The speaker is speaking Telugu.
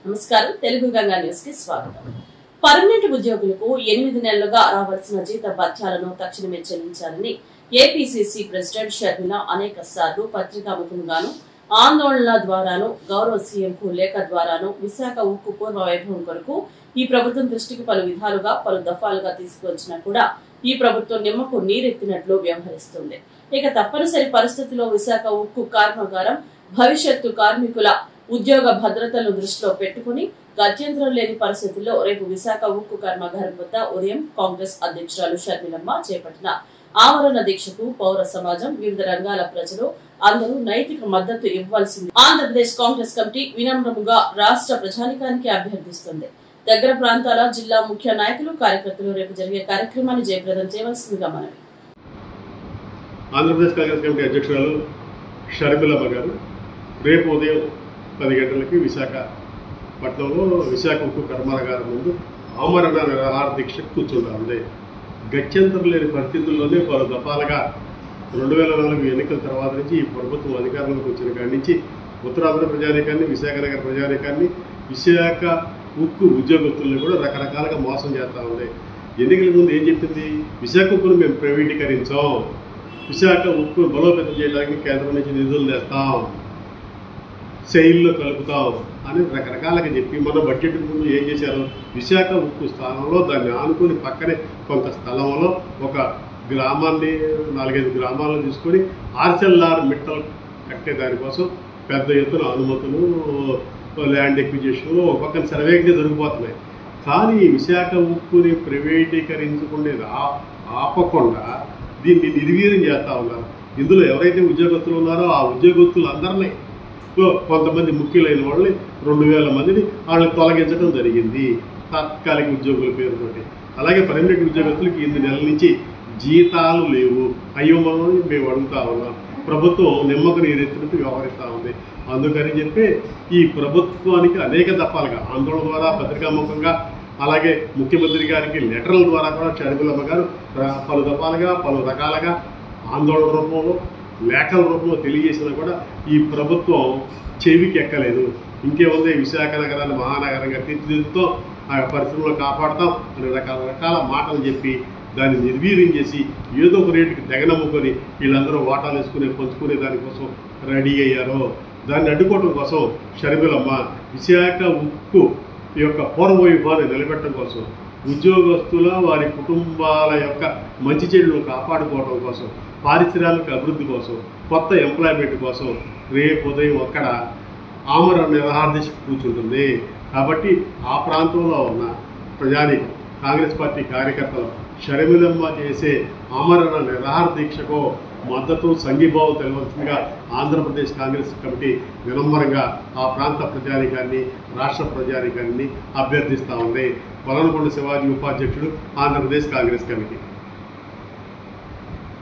నమస్కారం తెలుగు గంగా న్యూస్ కి స్వాగతం. పర్మనెంట్ ఉద్యోగులకు 8 నెలలుగా రావాల్సిన జీత భత్యాలను తక్షణమే చెల్లించాలని ఏపీసీసీ ప్రెసిడెంట్ షర్మిల అనేక సార్లు పత్రికాముఖంగాను ఆందోళనల ద్వారాను గౌరవ సీఎంకు లేఖ ద్వారాను విశాఖ ఉక్కు పూర్వ వైభవం కొరకు ఈ ప్రభుత్వం దృష్టికి పలు విధాలుగా పలు దఫాలుగా తీసుకువచ్చినా కూడా ఈ ప్రభుత్వం నిమ్మకు నీరెత్తినట్లు వ్యవహరిస్తుంది. ఇక తప్పనిసరి పరిస్థితిలో విశాఖ ఉక్కు కర్మాగారం భవిష్యత్తు కార్మికుల ఉద్యోగ భద్రతను దృష్టిలో పెట్టుకుని గత్యంతరం లేని పరిస్థితుల్లో రేపు విశాఖ ఉక్కు కర్మాగారం వద్ద ఉదయం కాంగ్రెస్ అధ్యక్షురాలు షర్మిలమ్మ చేపట్టిన ఆమరణ దీక్షకు పౌర సమాజం వివిధ రంగాల ప్రజలు అందరూ నైతిక మద్దతు ఇవ్వాల్సింది ఆంధ్రప్రదేశ్ కాంగ్రెస్ కమిటీ వినమ్రముగా రాష్ట్ర ప్రజానికానికి అభ్యర్థిస్తుంది. దగ్గర ప్రాంతాల జిల్లా ముఖ్య నాయకులు కార్యకర్తలు రేపు జరిగే కార్యక్రమాన్ని జయప్రదం చేయవలసిందిగా మనవి. ఆంధ్రప్రదేశ్ కాంగ్రెస్ కమిటీ అధ్యక్షురాలు షర్మిలమ్మ గారు రేపు ఉదయం 10 గంటలకి విశాఖపట్నంలో విశాఖ ఉక్కు కర్మాగారం ముందు ఆమరణ నిరాహార దీక్ష కూర్చుంటుంది. గత్యంతరం లేని పరిస్థితుల్లోనే పలు దఫాలుగా 2004 ఎన్నికల తర్వాత నుంచి ఈ ప్రభుత్వం అధికారంలోకి వచ్చిన కాడి నుంచి ఉత్తరాంధ్ర ప్రజానీకాన్ని, విశాఖ నగర ప్రజానీకాన్ని, విశాఖ ఉక్కు ఉద్యోగస్తులను కూడా రకరకాలుగా మోసం చేస్తూ ఉంది. ఎన్నికల ముందు ఏం చెప్పింది? విశాఖ ఉక్కును మేము ప్రైవేటీకరించాం, విశాఖ ఉక్కు బలోపేతం చేయడానికి కేంద్రం నుంచి నిధులు తెస్తాం, శైలిలో కలుపుతాం అని రకరకాలుగా చెప్పి మన బడ్జెట్ ముందు ఏం చేశారు? విశాఖ ఉక్కు స్థానంలో దాన్ని ఆనుకుని పక్కనే కొంత స్థలంలో ఒక గ్రామాన్ని 4-5 గ్రామాలను తీసుకొని ఆర్సెల్ఆర్ మిట్టల్ కట్టే దానికోసం పెద్ద ఎత్తున అనుమతులు, ల్యాండ్ ఎక్విజిషన్లు ఒక పక్కన సర్వేగా జరిగిపోతున్నాయి. కానీ విశాఖ ఉక్కుని ప్రైవేటీకరించుకునేది ఆపకుండా దీన్ని నిర్వీర్యం చేస్తూ ఉన్నారు. ఇందులో ఎవరైతే ఉద్యోగస్తులు ఉన్నారో ఆ ఉద్యోగస్తులందరినీ కొంతమంది ముఖ్యులైన వాళ్ళని 2000 మందిని వాళ్ళని తొలగించడం జరిగింది తాత్కాలిక ఉద్యోగుల పేరుతోటి. అలాగే పర్మనెంట్ ఉద్యోగస్తులకి 8 నెలల నుంచి జీతాలు లేవు. అయ్యో మనం మేము అడుగుతా ఉన్నాం. ప్రభుత్వం నిమ్మకు నీరెత్తినట్టు వ్యవహరిస్తూ ఉంది. అందుకని చెప్పి ఈ ప్రభుత్వానికి అనేక దఫాలుగా ఆందోళన ద్వారా, పత్రికాముఖంగా, అలాగే ముఖ్యమంత్రి గారికి లెటర్ల ద్వారా కూడా షర్మిలమ్మ గారు పలు దఫాలుగా పలు రకాలుగా ఆందోళన రూపంలో లేఖల రూపంలో తెలియజేసినా కూడా ఈ ప్రభుత్వం చెవికి ఎక్కలేదు. ఇంకేముంది, విశాఖ నగరాన్ని మహానగరంగా తీర్చిదిద్దుతాం, ఆ పరిశ్రమలు కాపాడుతాం అని రకరకాల మాటలు చెప్పి దాన్ని నిర్వీర్యం చేసి ఏదో ఒక రేటుకి తెగనమ్ముకొని వీళ్ళందరూ వాటాలు వేసుకునే పంచుకునే దానికోసం రెడీ అయ్యారో దాన్ని అడ్డుకోవడం కోసం షర్మిలమ్మ విశాఖ ఉక్కు యొక్క పూర్వవైభవాన్ని నిలబెట్టడం కోసం, ఉద్యోగస్తుల వారి కుటుంబాల యొక్క మంచి చెడులను కాపాడుకోవడం కోసం, పారిశ్రామిక అభివృద్ధి కోసం, కొత్త ఎంప్లాయ్మెంట్ కోసం రేపు ఉదయం అక్కడ ఆమరణ నిరాహార దీక్ష కూర్చుంటుంది. కాబట్టి ఆ ప్రాంతంలో ఉన్న ప్రజానీకం, కాంగ్రెస్ పార్టీ కార్యకర్తలు షర్మిలమ్మ చేసే ఆమరణ నిరాహార దీక్షకు మద్దతు, సంఘీభావం తెలవలసిందిగా ఆంధ్రప్రదేశ్ కాంగ్రెస్ కమిటీ వినమ్రంగా ఆ ప్రాంత ప్రజానీకాన్ని, రాష్ట్ర ప్రజానీకాన్ని అభ్యర్థిస్తూ ఉంది. కొలనకొండ శివాజీ ఉపాధ్యక్షుడు, ఆంధ్రప్రదేశ్ కాంగ్రెస్ కమిటీ.